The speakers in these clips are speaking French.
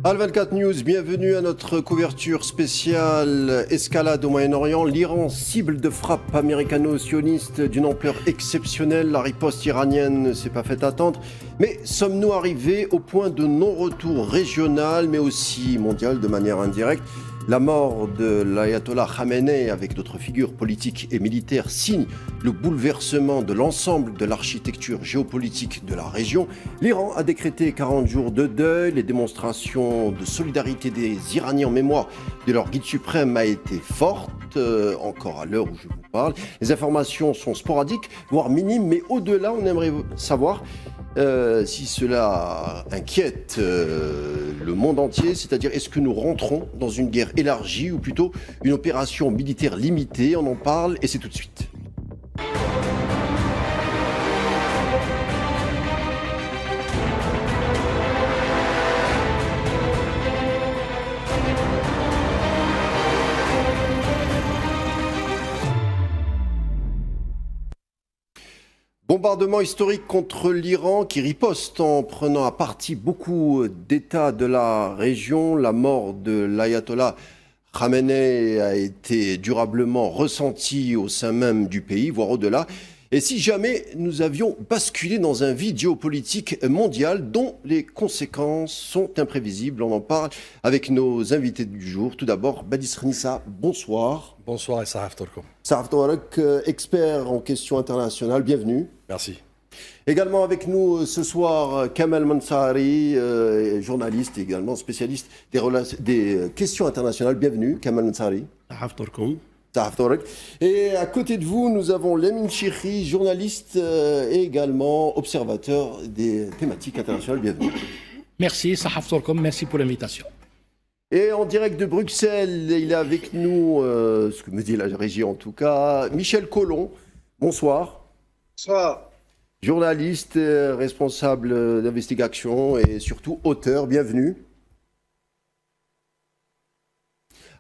Al24 News, bienvenue à notre couverture spéciale escalade au Moyen-Orient. L'Iran, cible de frappe américano-sioniste d'une ampleur exceptionnelle. La riposte iranienne ne s'est pas fait attendre. Mais sommes-nous arrivés au point de non-retour régional, mais aussi mondial de manière indirecte ? La mort de l'ayatollah Khamenei avec d'autres figures politiques et militaires signe le bouleversement de l'ensemble de l'architecture géopolitique de la région. L'Iran a décrété 40 jours de deuil. Les démonstrations de solidarité des Iraniens en mémoire de leur guide suprême a été forte, encore à l'heure où je vous parle. Les informations sont sporadiques, voire minimes, mais au-delà, on aimerait savoir si cela inquiète le monde entier, c'est-à-dire est-ce que nous rentrons dans une guerre élargie ou plutôt une opération militaire limitée? On en parle et c'est tout de suite. Bombardement historique contre l'Iran qui riposte en prenant à partie beaucoup d'États de la région. La mort de l'ayatollah Khamenei a été durablement ressentie au sein même du pays, voire au-delà. Et si jamais nous avions basculé dans un vide géopolitique mondial dont les conséquences sont imprévisibles, on en parle avec nos invités du jour. Tout d'abord, Badis Renissa, bonsoir. Bonsoir et Saraf Torkom. Saraf Torkom, expert en questions internationales, bienvenue. Merci. Également avec nous ce soir, Kamal Mansari, journaliste et également spécialiste des questions internationales. Bienvenue, Kamal Mansari. Saraf Torkom. Et à côté de vous, nous avons Lemine Chikri, journaliste et également observateur des thématiques internationales. Bienvenue. Merci, Saraf Torkom, merci pour l'invitation. Et en direct de Bruxelles, il est avec nous, ce que me dit la régie en tout cas, Michel Collomb. Bonsoir. Bonsoir. Journaliste, responsable d'investigation et surtout auteur. Bienvenue.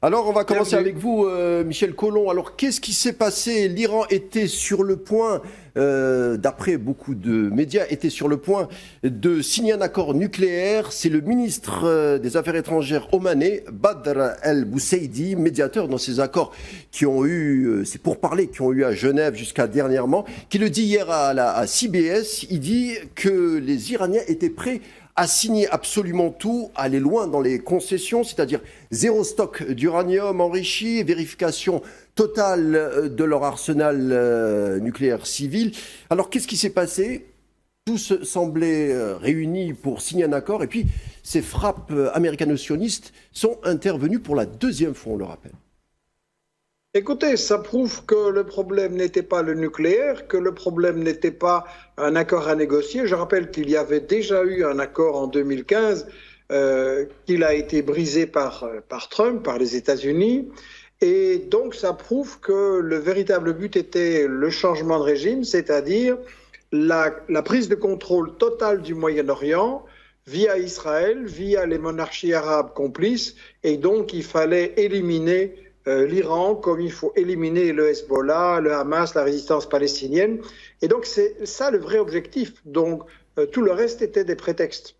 Alors, on va commencer avec vous, Michel Collomb. Alors, qu'est-ce qui s'est passé? L'Iran était sur le point, d'après beaucoup de médias, était sur le point de signer un accord nucléaire. C'est le ministre des Affaires étrangères omanais, Badr el-Bousseidi, médiateur dans ces accords qui ont eu, ces pourparlers qui ont eu à Genève jusqu'à dernièrement, qui le dit hier à CBS. Il dit que les Iraniens étaient prêts à signer absolument tout, aller loin dans les concessions, c'est-à-dire zéro stock d'uranium enrichi, vérification totale de leur arsenal nucléaire civil. Alors qu'est-ce qui s'est passé? Tous semblaient réunis pour signer un accord, et puis ces frappes américano-sionistes sont intervenues pour la deuxième fois, on le rappelle. Écoutez, ça prouve que le problème n'était pas le nucléaire, que le problème n'était pas un accord à négocier. Je rappelle qu'il y avait déjà eu un accord en 2015 qu'il a été brisé par Trump, par les États-Unis. Et donc, ça prouve que le véritable but était le changement de régime, c'est-à-dire la prise de contrôle totale du Moyen-Orient via Israël, via les monarchies arabes complices. Et donc, il fallait éliminer l'Iran, comme il faut éliminer le Hezbollah, le Hamas, la résistance palestinienne. Et donc, c'est ça le vrai objectif. Donc, tout le reste était des prétextes.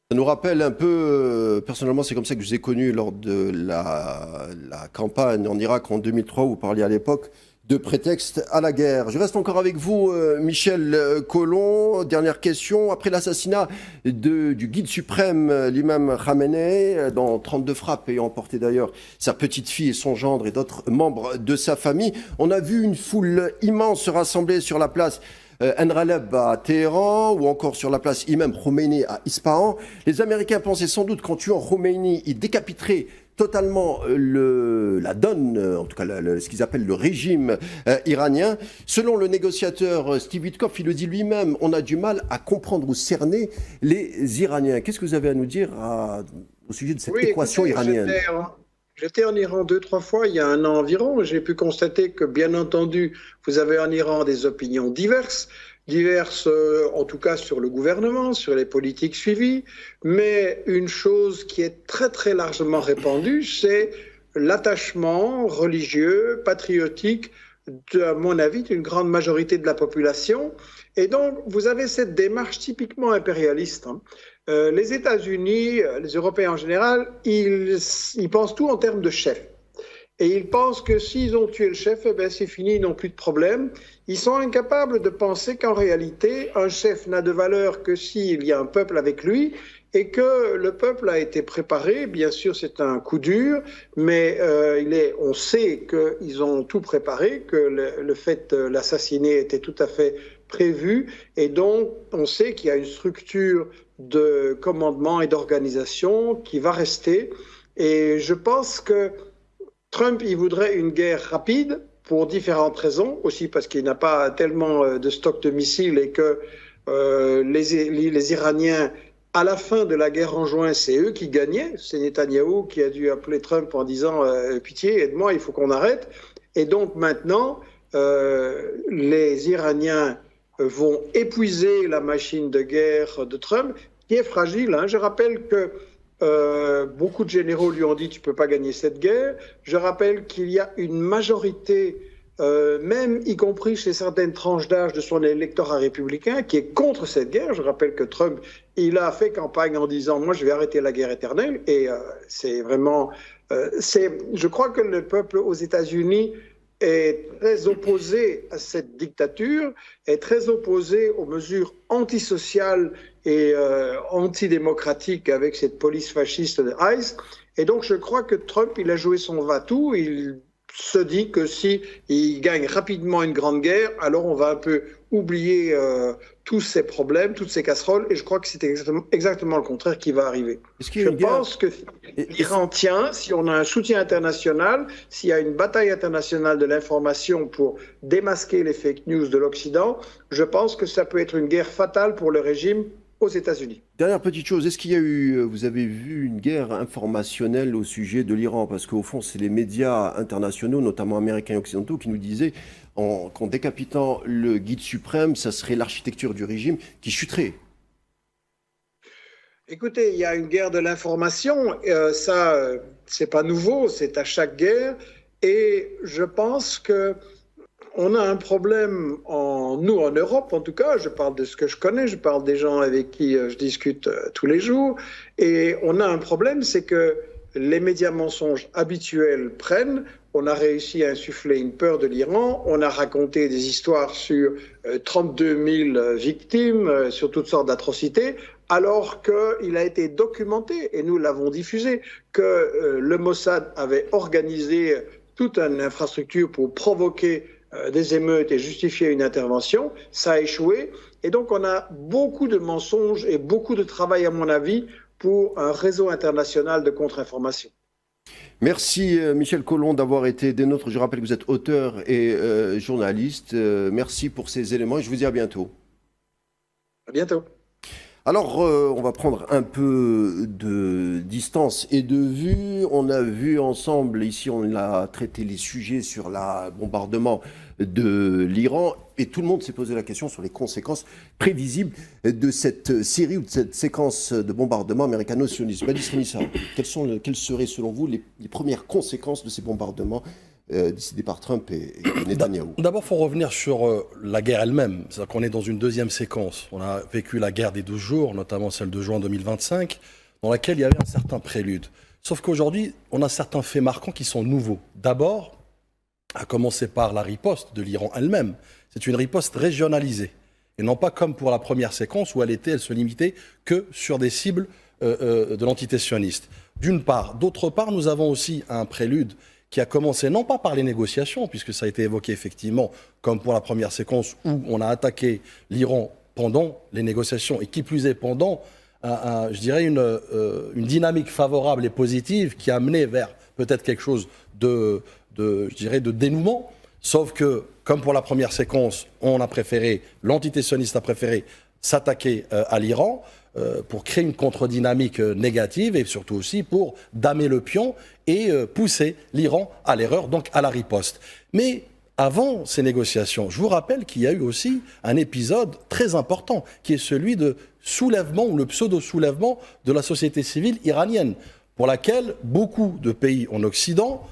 Ça nous rappelle un peu, personnellement, c'est comme ça que je vous ai connu lors de la campagne en Irak en 2003, où vous parliez à l'époque de prétexte à la guerre. Je reste encore avec vous, Michel Collomb. Dernière question. Après l'assassinat du guide suprême, l'imam Khamenei, dans 32 frappes ayant emporté d'ailleurs sa petite fille et son gendre et d'autres membres de sa famille, on a vu une foule immense se rassembler sur la place Enraleb à Téhéran ou encore sur la place Imam Khomeini à Ispahan. Les Américains pensaient sans doute qu'en tuant Khomeini, ils décapiteraient totalement la donne, en tout cas ce qu'ils appellent le régime iranien. Selon le négociateur Steve Witkoff, il le dit lui-même, on a du mal à comprendre ou cerner les Iraniens. Qu'est-ce que vous avez à nous dire au sujet de cette équation iranienne? J'étais en Iran 2-3 fois il y a un an environ. J'ai pu constater que, bien entendu, vous avez en Iran des opinions diverses en tout cas sur le gouvernement, sur les politiques suivies. Mais une chose qui est très très largement répandue, c'est l'attachement religieux, patriotique, à mon avis, d'une grande majorité de la population. Et donc, vous avez cette démarche typiquement impérialiste. les États-Unis, les Européens en général, ils pensent tout en termes de chef. Et ils pensent que s'ils ont tué le chef, eh ben c'est fini, ils n'ont plus de problème. Ils sont incapables de penser qu'en réalité, un chef n'a de valeur que s'il y a un peuple avec lui et que le peuple a été préparé. Bien sûr, c'est un coup dur, mais on sait qu'ils ont tout préparé, que le fait de l'assassiner était tout à fait prévu. Et donc, on sait qu'il y a une structure de commandement et d'organisation qui va rester. Et je pense que Trump, il voudrait une guerre rapide pour différentes raisons, aussi parce qu'il n'a pas tellement de stock de missiles et que les Iraniens, à la fin de la guerre en juin, c'est eux qui gagnaient. C'est Netanyahou qui a dû appeler Trump en disant « Pitié, aide-moi, il faut qu'on arrête ». Et donc maintenant, les Iraniens vont épuiser la machine de guerre de Trump, qui est fragile. Je rappelle que beaucoup de généraux lui ont dit « tu ne peux pas gagner cette guerre ». Je rappelle qu'il y a une majorité, même y compris chez certaines tranches d'âge de son électorat républicain, qui est contre cette guerre. Je rappelle que Trump, il a fait campagne en disant « moi je vais arrêter la guerre éternelle ». Et c'est vraiment… je crois que le peuple aux États-Unis est très opposé à cette dictature, est très opposé aux mesures antisociales et antidémocratiques avec cette police fasciste de ICE. Et donc je crois que Trump, il a joué son va-tout. Il se dit que si il gagne rapidement une grande guerre, alors on va un peu oublier tous ces problèmes, toutes ces casseroles. Et je crois que c'est exactement le contraire qui va arriver. Je pense que l'Iran tient, si on a un soutien international, s'il y a une bataille internationale de l'information pour démasquer les fake news de l'Occident, je pense que ça peut être une guerre fatale pour le régime aux États-Unis. Dernière petite chose, est-ce qu'il y a eu, vous avez vu une guerre informationnelle au sujet de l'Iran? Parce qu'au fond, c'est les médias internationaux, notamment américains et occidentaux, qui nous disaient qu'en décapitant le guide suprême, ça serait l'architecture du régime qui chuterait. Écoutez, il y a une guerre de l'information, ça, c'est pas nouveau, c'est à chaque guerre, et je pense que on a un problème, nous en Europe en tout cas, je parle de ce que je connais, je parle des gens avec qui je discute tous les jours, et on a un problème, c'est que les médias mensonges habituels prennent, on a réussi à insuffler une peur de l'Iran, on a raconté des histoires sur 32 000 victimes, sur toutes sortes d'atrocités, alors qu'il a été documenté, et nous l'avons diffusé, que le Mossad avait organisé toute une infrastructure pour provoquer des émeutes et justifier une intervention, ça a échoué. Et donc on a beaucoup de mensonges et beaucoup de travail, à mon avis, pour un réseau international de contre-information. Merci Michel Collomb d'avoir été des nôtres. Je rappelle que vous êtes auteur et journaliste. Merci pour ces éléments et je vous dis à bientôt. À bientôt. Alors, on va prendre un peu de distance et de vue. On a vu ensemble, ici, on a traité les sujets sur le bombardement de l'Iran et tout le monde s'est posé la question sur les conséquences prévisibles de cette série ou de cette séquence de bombardement américano-sioniste. Badis Renissa, quelles seraient selon vous les premières conséquences de ces bombardements décidés par Trump et Netanyahou? D'abord, il faut revenir sur la guerre elle-même. C'est-à-dire qu'on est dans une deuxième séquence. On a vécu la guerre des 12 jours, notamment celle de juin 2025, dans laquelle il y avait un certain prélude. Sauf qu'aujourd'hui, on a certains faits marquants qui sont nouveaux. D'abord, à commencer par la riposte de l'Iran elle-même. C'est une riposte régionalisée. Et non pas comme pour la première séquence où elle se limitait que sur des cibles de l'entité sioniste. D'une part. D'autre part, nous avons aussi un prélude qui a commencé non pas par les négociations, puisque ça a été évoqué effectivement, comme pour la première séquence où on a attaqué l'Iran pendant les négociations, et qui plus est pendant, je dirais, une dynamique favorable et positive qui a amené vers peut-être quelque chose de dénouement, sauf que, comme pour la première séquence, l'entité sioniste a préféré s'attaquer à l'Iran, pour créer une contre-dynamique négative et surtout aussi pour damer le pion et pousser l'Iran à l'erreur, donc à la riposte. Mais avant ces négociations, je vous rappelle qu'il y a eu aussi un épisode très important qui est celui de soulèvement ou le pseudo-soulèvement de la société civile iranienne, pour laquelle beaucoup de pays en Occident,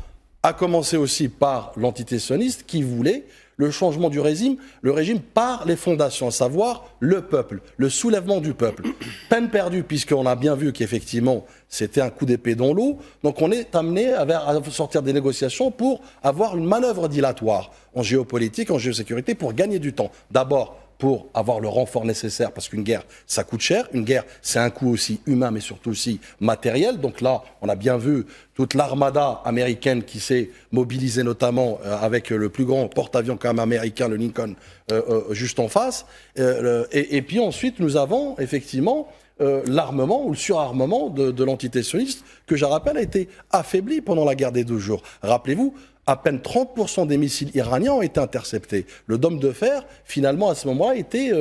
à commencer aussi par l'entité sioniste qui voulait le changement du régime, le régime par les fondations, à savoir le peuple, le soulèvement du peuple. Peine perdue, puisqu'on a bien vu qu'effectivement, c'était un coup d'épée dans l'eau. Donc on est amené à sortir des négociations pour avoir une manœuvre dilatoire en géopolitique, en géosécurité, pour gagner du temps. D'abord, pour avoir le renfort nécessaire, parce qu'une guerre, ça coûte cher. Une guerre, c'est un coût aussi humain, mais surtout aussi matériel. Donc là, on a bien vu toute l'armada américaine qui s'est mobilisée, notamment avec le plus grand porte-avions quand même américain, le Lincoln, juste en face. Et puis ensuite, nous avons effectivement l'armement ou le surarmement de l'entité sioniste, que je rappelle a été affaibli pendant la guerre des 12 jours. Rappelez-vous, à peine 30% des missiles iraniens ont été interceptés. Le dôme de fer, finalement, à ce moment-là, était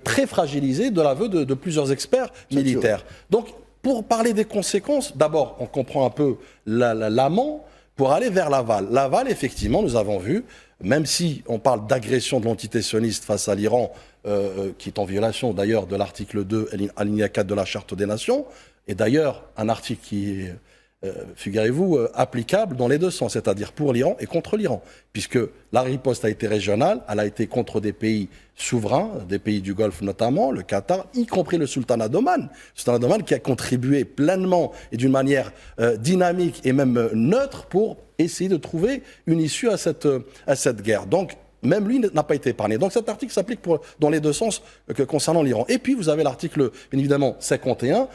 très fragilisé de l'aveu de plusieurs experts militaires. Donc, pour parler des conséquences, d'abord, on comprend un peu l'amont pour aller vers l'aval. L'aval, effectivement, nous avons vu, même si on parle d'agression de l'entité sioniste face à l'Iran, qui est en violation d'ailleurs de l'article 2, alinéa 4 de la Charte des Nations, et d'ailleurs un article qui est figurez-vous, applicable dans les deux sens, c'est-à-dire pour l'Iran et contre l'Iran, puisque la riposte a été régionale, elle a été contre des pays souverains, des pays du Golfe notamment, le Qatar, y compris le Sultanat d'Oman. Le Sultanat d'Oman qui a contribué pleinement et d'une manière dynamique et même neutre pour essayer de trouver une issue à cette guerre. Donc, même lui n'a pas été épargné. Donc cet article s'applique dans les deux sens concernant l'Iran. Et puis vous avez l'article, bien évidemment, 51,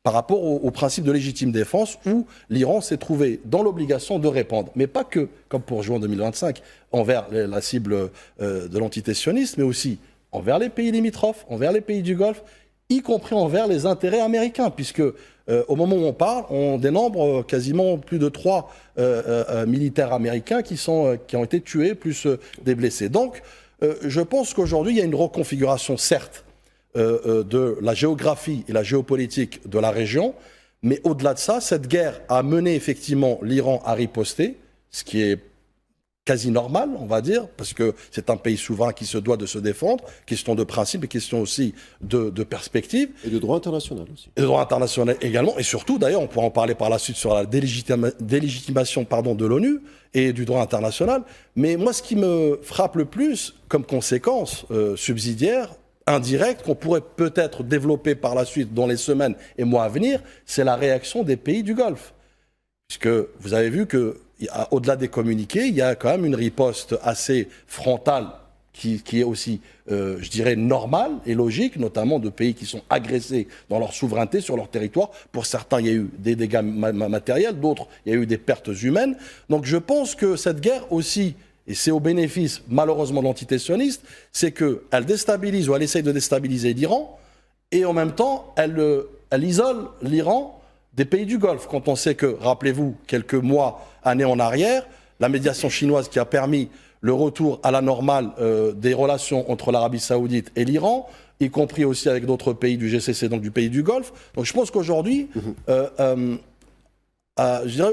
par rapport au principe de légitime défense, où l'Iran s'est trouvé dans l'obligation de répondre, mais pas que, comme pour juin 2025, envers la cible de l'entité sioniste, mais aussi envers les pays limitrophes, envers les pays du Golfe, y compris envers les intérêts américains, puisque au moment où on parle, on dénombre quasiment plus de 3 militaires américains qui ont été tués, plus des blessés. Donc, je pense qu'aujourd'hui, il y a une reconfiguration, certes, de la géographie et la géopolitique de la région, mais au-delà de ça, cette guerre a mené effectivement l'Iran à riposter, ce qui est quasi normal, on va dire, parce que c'est un pays souverain qui se doit de se défendre, question de principe et question aussi de perspective. Et de droit international aussi. Et de droit international également, et surtout d'ailleurs, on pourra en parler par la suite sur la délégitimation de l'ONU et du droit international, mais moi ce qui me frappe le plus comme conséquence subsidiaire, indirecte, qu'on pourrait peut-être développer par la suite dans les semaines et mois à venir, c'est la réaction des pays du Golfe. Puisque vous avez vu qu'au-delà des communiqués, il y a quand même une riposte assez frontale qui est aussi, je dirais, normale et logique, notamment de pays qui sont agressés dans leur souveraineté, sur leur territoire. Pour certains, il y a eu des dégâts matériels, d'autres, il y a eu des pertes humaines. Donc je pense que cette guerre aussi, et c'est au bénéfice, malheureusement, de l'entité sioniste, c'est qu'elle déstabilise ou elle essaye de déstabiliser l'Iran, et en même temps, elle isole l'Iran des pays du Golfe. Quand on sait que, rappelez-vous, quelques mois, années en arrière, la médiation chinoise qui a permis le retour à la normale des relations entre l'Arabie Saoudite et l'Iran, y compris aussi avec d'autres pays du GCC, donc du pays du Golfe. Donc je pense qu'aujourd'hui, je dirais,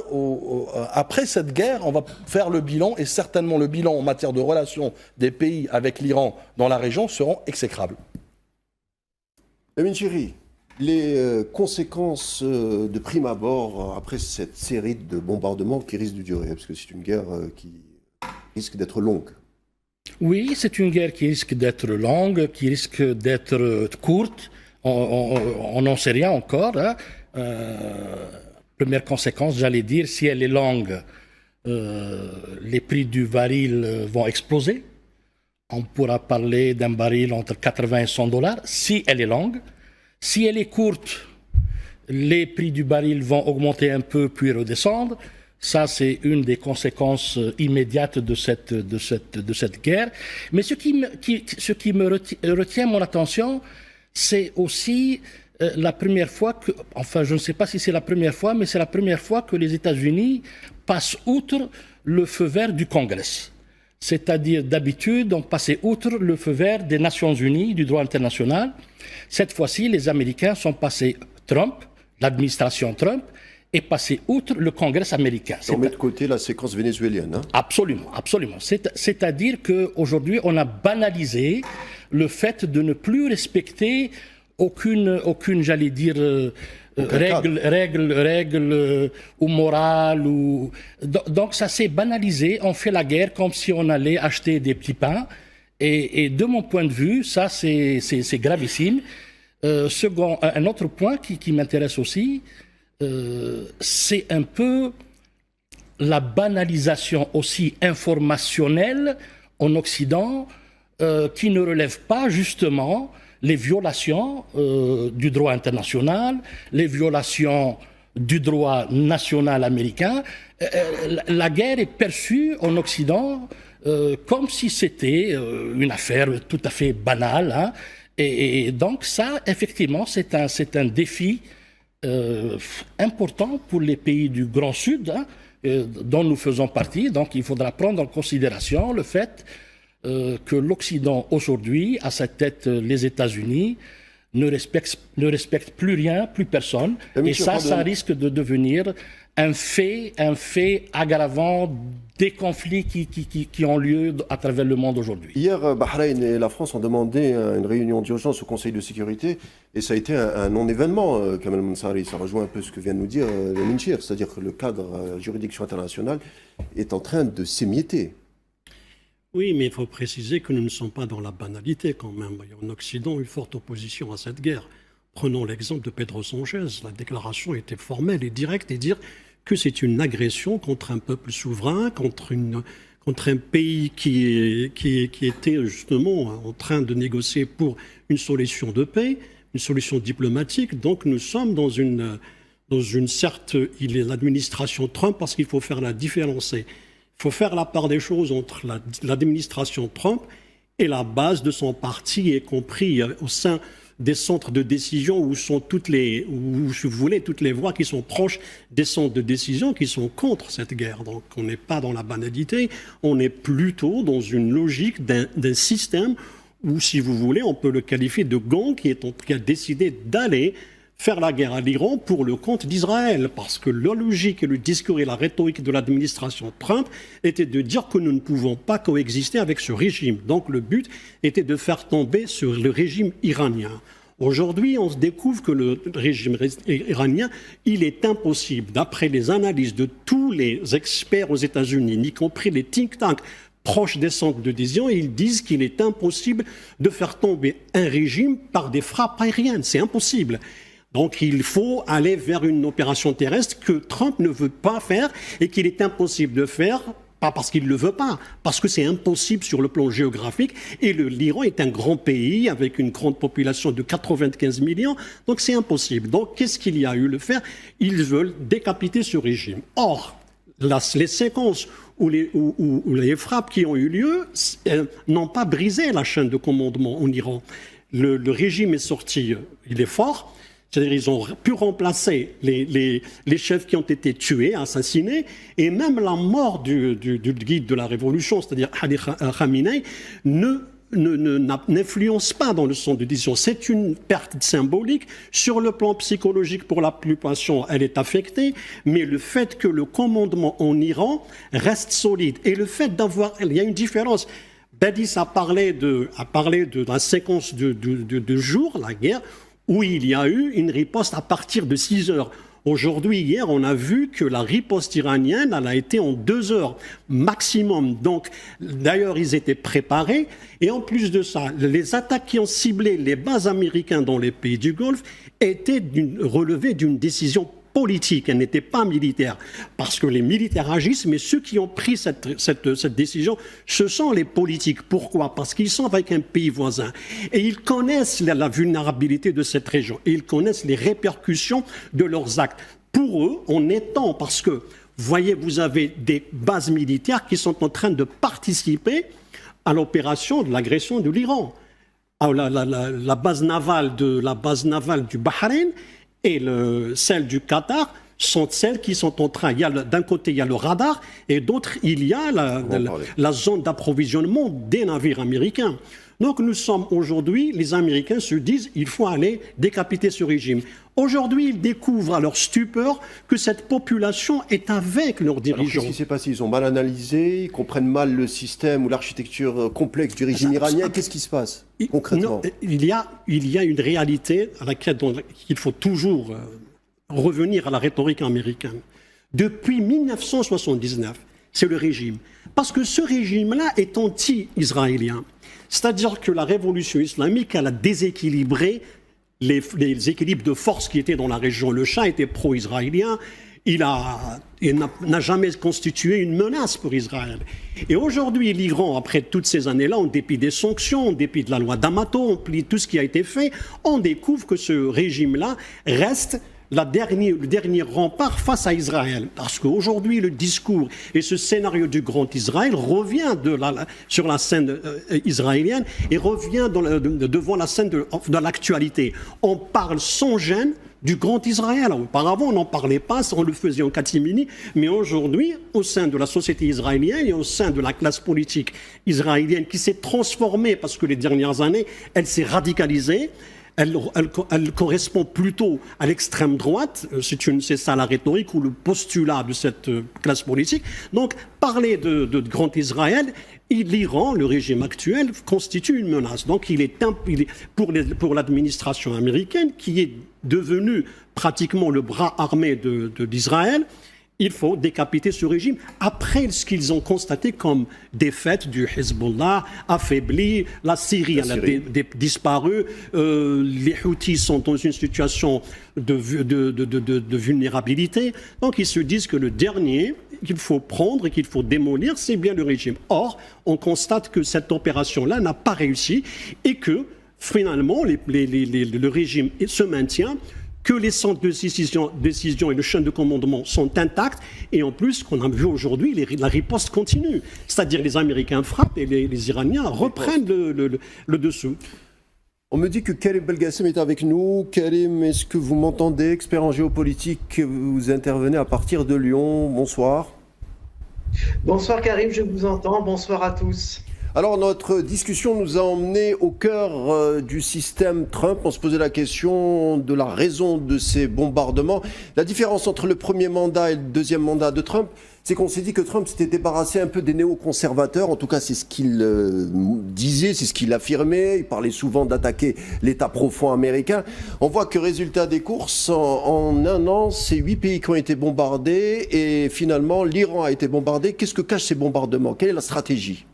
après cette guerre, on va faire le bilan, et certainement le bilan en matière de relations des pays avec l'Iran dans la région seront exécrables. Lamine Chiri, les conséquences de prime abord après cette série de bombardements qui risquent de durer, parce que c'est une guerre qui risque d'être longue. Oui, c'est une guerre qui risque d'être longue, qui risque d'être courte. On n'en sait rien encore. Hein. Première conséquence, j'allais dire, si elle est longue, les prix du baril vont exploser. On pourra parler d'un baril entre 80 et 100 $, si elle est longue. Si elle est courte, les prix du baril vont augmenter un peu puis redescendre. Ça, c'est une des conséquences immédiates de cette guerre. Mais ce qui me retient mon attention, c'est aussi la première fois que, enfin, je ne sais pas si c'est la première fois, mais c'est la première fois que les États-Unis passent outre le feu vert du Congrès. C'est-à-dire, d'habitude, on passait outre le feu vert des Nations Unies, du droit international. Cette fois-ci, les Américains sont passés Trump, l'administration Trump, est passé outre le Congrès américain. On met de côté la séquence vénézuélienne. Hein. Absolument, absolument. C'est-à-dire qu'aujourd'hui, on a banalisé le fait de ne plus respecter aucune j'allais dire, règles ou morales. Donc ça s'est banalisé, on fait la guerre comme si on allait acheter des petits pains. Et de mon point de vue, ça c'est gravissime. Un autre point qui m'intéresse aussi, c'est un peu la banalisation aussi informationnelle en Occident qui ne relève pas justement les violations du droit international, les violations du droit national américain. La guerre est perçue en Occident comme si c'était une affaire tout à fait banale. Hein. Et donc ça, effectivement, c'est un défi important pour les pays du Grand Sud, hein, dont nous faisons partie. Donc il faudra prendre en considération le fait que l'Occident aujourd'hui, à sa tête les États-Unis, ne respecte plus rien, plus personne. Et ça risque de devenir un fait aggravant des conflits qui ont lieu à travers le monde aujourd'hui. Hier, Bahreïn et la France ont demandé une réunion d'urgence au Conseil de sécurité et ça a été un non-événement, Kamel Monsari. Ça rejoint un peu ce que vient de nous dire le Minchir, c'est-à-dire que le cadre juridiction internationale est en train de s'émietter. Oui, mais il faut préciser que nous ne sommes pas dans la banalité quand même. Il y a en Occident une forte opposition à cette guerre. Prenons l'exemple de Pedro Sanchez. La déclaration était formelle et directe et dire que c'est une agression contre un peuple souverain, contre un pays qui était justement en train de négocier pour une solution de paix, une solution diplomatique. Donc nous sommes dans une certes, il est l'administration Trump parce qu'il faut faire la différence. Il faut faire la part des choses entre l'administration Trump et la base de son parti, y compris au sein des centres de décision où sont toutes les voix qui sont proches des centres de décision qui sont contre cette guerre. Donc on n'est pas dans la banalité, on est plutôt dans une logique d'un système où, si vous voulez, on peut le qualifier de gang qui a décidé d'aller faire la guerre à l'Iran pour le compte d'Israël, parce que la logique et le discours et la rhétorique de l'administration Trump était de dire que nous ne pouvons pas coexister avec ce régime. Donc le but était de faire tomber sur le régime iranien. Aujourd'hui, on se découvre que le régime iranien, il est impossible, d'après les analyses de tous les experts aux États-Unis, y compris les think tanks proches des centres de décision, ils disent qu'il est impossible de faire tomber un régime par des frappes aériennes. C'est impossible. Donc il faut aller vers une opération terrestre que Trump ne veut pas faire et qu'il est impossible de faire, pas parce qu'il ne le veut pas, parce que c'est impossible sur le plan géographique. Et l'Iran est un grand pays avec une grande population de 95 millions, donc c'est impossible. Donc qu'est-ce qu'il y a eu le faire? Ils veulent décapiter ce régime. Or, les séquences où les frappes qui ont eu lieu n'ont pas brisé la chaîne de commandement en Iran. Le régime est sorti, il est fort. C'est-à-dire ils ont pu remplacer les chefs qui ont été tués, assassinés, et même la mort du guide de la révolution, c'est-à-dire Ali Khamenei, n'influence pas dans le centre de décision. C'est une perte symbolique. Sur le plan psychologique, pour la population, elle est affectée, mais le fait que le commandement en Iran reste solide, et le fait il y a une différence. Badis a parlé de la séquence de jours, la guerre, où il y a eu une riposte à partir de 6 heures. Aujourd'hui, hier, on a vu que la riposte iranienne, elle a été en 2 heures maximum. Donc, d'ailleurs, ils étaient préparés. Et en plus de ça, les attaques qui ont ciblé les bases américaines dans les pays du Golfe étaient relevées d'une décision politique, elle n'était pas militaire, parce que les militaires agissent, mais ceux qui ont pris cette décision, ce sont les politiques. Pourquoi? Parce qu'ils sont avec un pays voisin et ils connaissent la vulnérabilité de cette région et ils connaissent les répercussions de leurs actes. Pour eux, on étend, parce que, voyez, vous avez des bases militaires qui sont en train de participer à l'opération de l'agression de l'Iran. La base navale du Bahreïn et celle du Qatar sont celles qui sont en train. D'un côté, il y a le radar, et d'autre, il y a la zone d'approvisionnement des navires américains. Donc nous sommes aujourd'hui, les Américains se disent, il faut aller décapiter ce régime. Aujourd'hui, ils découvrent à leur stupeur que cette population est avec leurs dirigeants. Qu'est-ce qui s'est passé? Ils ont mal analysé, ils comprennent mal le système ou l'architecture complexe du régime iranien. Qu'est-ce qui se passe concrètement? Il y a une réalité à laquelle il faut toujours revenir à la rhétorique américaine. Depuis 1979, c'est le régime. Parce que ce régime-là est anti-israélien. C'est-à-dire que la révolution islamique, elle a déséquilibré les équilibres de force qui étaient dans la région. Le Shah était pro-israélien. Il n'a jamais constitué une menace pour Israël. Et aujourd'hui, l'Iran, après toutes ces années-là, en dépit des sanctions, en dépit de la loi d'Amato, en dépit de tout ce qui a été fait, on découvre que ce régime-là reste le dernier rempart face à Israël. Parce qu'aujourd'hui, le discours et ce scénario du Grand Israël revient sur la scène israélienne et revient devant la scène de l'actualité. On parle sans gêne du Grand Israël. Auparavant, on n'en parlait pas, on le faisait en catimini, mais aujourd'hui, au sein de la société israélienne et au sein de la classe politique israélienne qui s'est transformée, parce que les dernières années, elle s'est radicalisée, elle correspond plutôt à l'extrême droite, c'est ça la rhétorique ou le postulat de cette classe politique. Donc, parler de Grand Israël, l'Iran, le régime actuel, constitue une menace. Donc, il est pour l'administration américaine, qui est devenue pratiquement le bras armé d'Israël, il faut décapiter ce régime après ce qu'ils ont constaté comme défaite du Hezbollah, affaibli, la Syrie a disparu, les Houthis sont dans une situation de vulnérabilité. Donc ils se disent que le dernier qu'il faut prendre et qu'il faut démolir, c'est bien le régime. Or, on constate que cette opération-là n'a pas réussi et que finalement le régime se maintient, que les centres de décision et le chaîne de commandement sont intacts, et en plus, qu'on a vu aujourd'hui, la riposte continue. C'est-à-dire les Américains frappent et les Iraniens reprennent le dessous. On me dit que Karim Belgassem est avec nous. Karim, est-ce que vous m'entendez? Expert en géopolitique, vous intervenez à partir de Lyon. Bonsoir. Bonsoir Karim, je vous entends. Bonsoir à tous. Alors notre discussion nous a emmenés au cœur du système Trump. On se posait la question de la raison de ces bombardements. La différence entre le premier mandat et le deuxième mandat de Trump, c'est qu'on s'est dit que Trump s'était débarrassé un peu des néoconservateurs. En tout cas, c'est ce qu'il disait, c'est ce qu'il affirmait. Il parlait souvent d'attaquer l'État profond américain. On voit que résultat des courses, en un an, c'est 8 pays qui ont été bombardés et finalement l'Iran a été bombardé. Qu'est-ce que cachent ces bombardements? Quelle est la stratégie?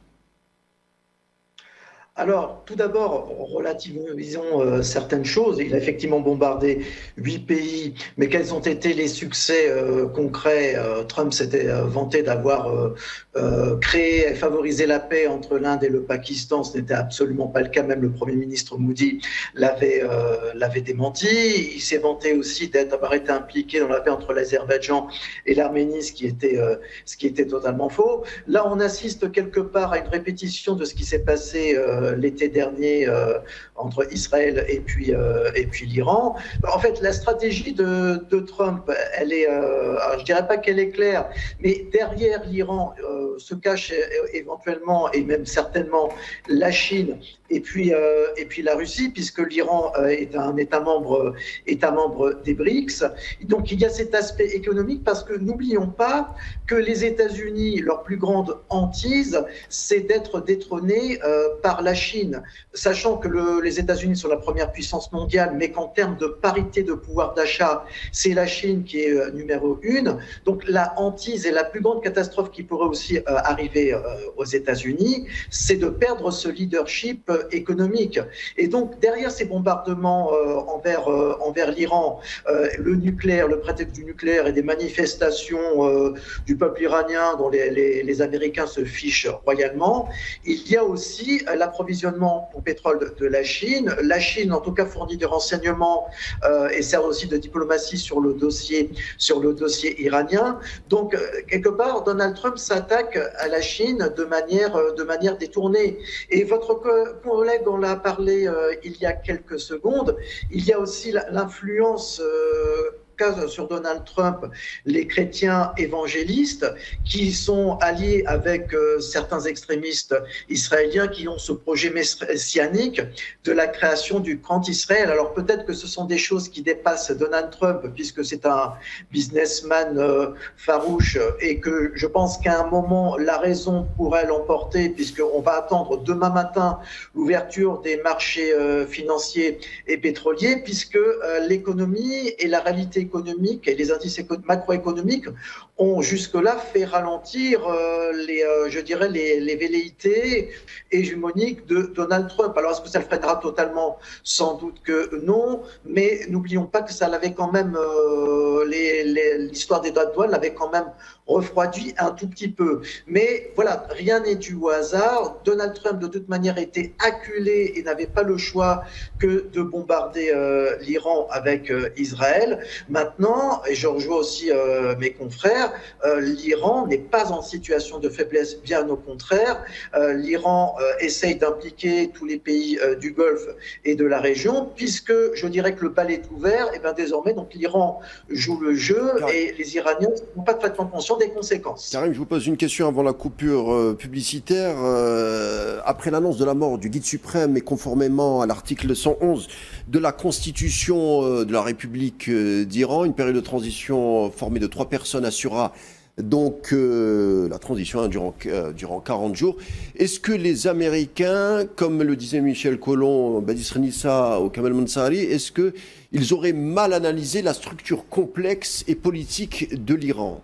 Alors, tout d'abord, relativisons certaines choses. Il a effectivement bombardé 8 pays, mais quels ont été les succès concrets? Trump s'était vanté d'avoir créé et favorisé la paix entre l'Inde et le Pakistan. Ce n'était absolument pas le cas. Même le Premier ministre Modi l'avait démenti. Il s'est vanté aussi d'avoir été impliqué dans la paix entre l'Azerbaïdjan et l'Arménie, ce qui était totalement faux. Là, on assiste quelque part à une répétition de ce qui s'est passé l'été dernier entre Israël et puis l'Iran. En fait, la stratégie de Trump, elle est, je dirais pas qu'elle est claire, mais derrière l'Iran se cache éventuellement et même certainement la Chine et puis la Russie, puisque l'Iran est un État membre des BRICS. Donc il y a cet aspect économique, parce que n'oublions pas que les États-Unis, leur plus grande hantise, c'est d'être détrônés par la Chine, sachant que les États-Unis sont la première puissance mondiale, mais qu'en termes de parité de pouvoir d'achat, c'est la Chine qui est numéro 1. Donc la hantise et la plus grande catastrophe qui pourrait aussi arriver aux États-Unis, c'est de perdre ce leadership économique. Et donc derrière ces bombardements envers l'Iran, le nucléaire, le prétexte du nucléaire et des manifestations du peuple iranien dont les Américains se fichent royalement, il y a aussi l'approvisionnement au pétrole de la Chine. La Chine, en tout cas, fournit des renseignements et sert aussi de diplomatie sur le dossier iranien. Donc, quelque part, Donald Trump s'attaque à la Chine de manière détournée. Et votre collègue en a parlé il y a quelques secondes. Il y a aussi l'influence sur Donald Trump, les chrétiens évangélistes qui sont alliés avec certains extrémistes israéliens qui ont ce projet messianique de la création du Grand Israël. Alors peut-être que ce sont des choses qui dépassent Donald Trump, puisque c'est un businessman farouche, et que je pense qu'à un moment la raison pourrait l'emporter, puisqu'on va attendre demain matin l'ouverture des marchés financiers et pétroliers, puisque l'économie et la réalité économiques et les indices macroéconomiques ont jusque-là fait ralentir je dirais les velléités hégémoniques de Donald Trump. Alors, est-ce que ça le freinera totalement? Sans doute que non, mais n'oublions pas que ça l'avait quand même, l'histoire des droits de douane l'avait quand même refroidi un tout petit peu. Mais voilà, rien n'est dû au hasard. Donald Trump, de toute manière, était acculé et n'avait pas le choix que de bombarder l'Iran avec Israël. Maintenant, et je rejoins aussi mes confrères, l'Iran n'est pas en situation de faiblesse, bien au contraire. L'Iran essaye d'impliquer tous les pays du Golfe et de la région, puisque je dirais que le bal est ouvert, et bien désormais, donc l'Iran joue le jeu et les Iraniens n'ont pas parfaitement conscients des conséquences. Karim, je vous pose une question avant la coupure publicitaire. Après l'annonce de la mort du guide suprême et conformément à l'article 111 de la Constitution de la République d'Iran, une période de transition formée de 3 personnes assurera donc la transition durant 40 jours. Est-ce que les Américains, comme le disait Michel Colomb, Badis Renissa ou Kamel Mansari, est-ce qu'ils auraient mal analysé la structure complexe et politique de l'Iran ?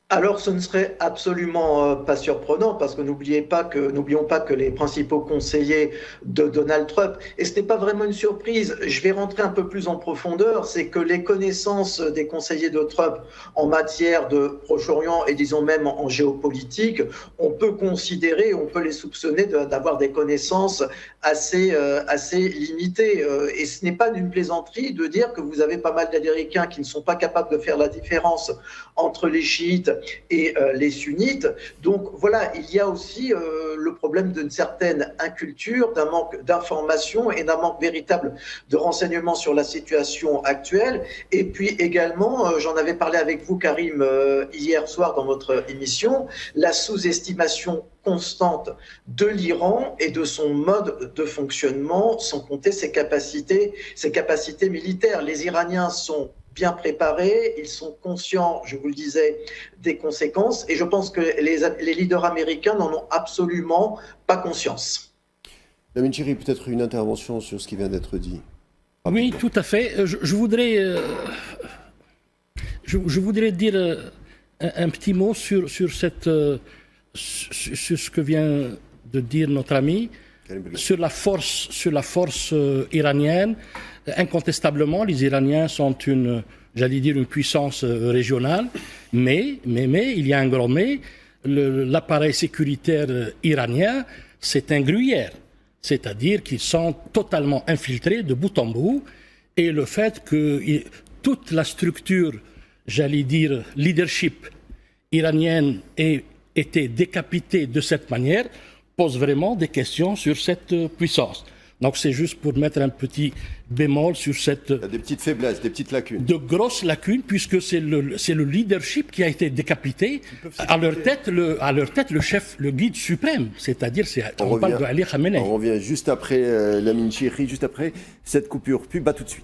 Alors, ce ne serait absolument pas surprenant parce que n'oublions pas que les principaux conseillers de Donald Trump, et ce n'est pas vraiment une surprise, je vais rentrer un peu plus en profondeur, c'est que les connaissances des conseillers de Trump en matière de Proche-Orient et disons même en géopolitique, on peut les soupçonner d'avoir des connaissances assez limitées. Et ce n'est pas une plaisanterie de dire que vous avez pas mal d'Américains qui ne sont pas capables de faire la différence entre les chiites et les sunnites. Donc voilà, il y a aussi le problème d'une certaine inculture, d'un manque d'information et d'un manque véritable de renseignements sur la situation actuelle. Et puis également, j'en avais parlé avec vous, Karim, hier soir dans votre émission, la sous-estimation constante de l'Iran et de son mode de fonctionnement, sans compter ses capacités militaires. Les Iraniens sont bien préparés, ils sont conscients, je vous le disais, des conséquences, et je pense que les leaders américains n'en ont absolument pas conscience. Lamine Chiri, peut-être une intervention sur ce qui vient d'être dit. Oui, tout à fait. Je voudrais dire un petit mot sur ce que vient de dire notre ami, sur la force iranienne. Incontestablement, les Iraniens sont une puissance régionale, mais il y a un grand mais, l'appareil sécuritaire iranien, c'est un gruyère, c'est-à-dire qu'ils sont totalement infiltrés de bout en bout, et le fait que toute la structure, leadership iranienne ait été décapitée de cette manière, pose vraiment des questions sur cette puissance. Donc c'est juste pour mettre un petit bémol sur cette... Il y a des petites faiblesses, des petites lacunes. De grosses lacunes, puisque c'est le leadership qui a été décapité. À leur tête, le chef, le guide suprême, c'est-à-dire, on parle de Ali Khamenei. On revient juste après Lamine Chiri, juste après cette coupure pub. À tout de suite.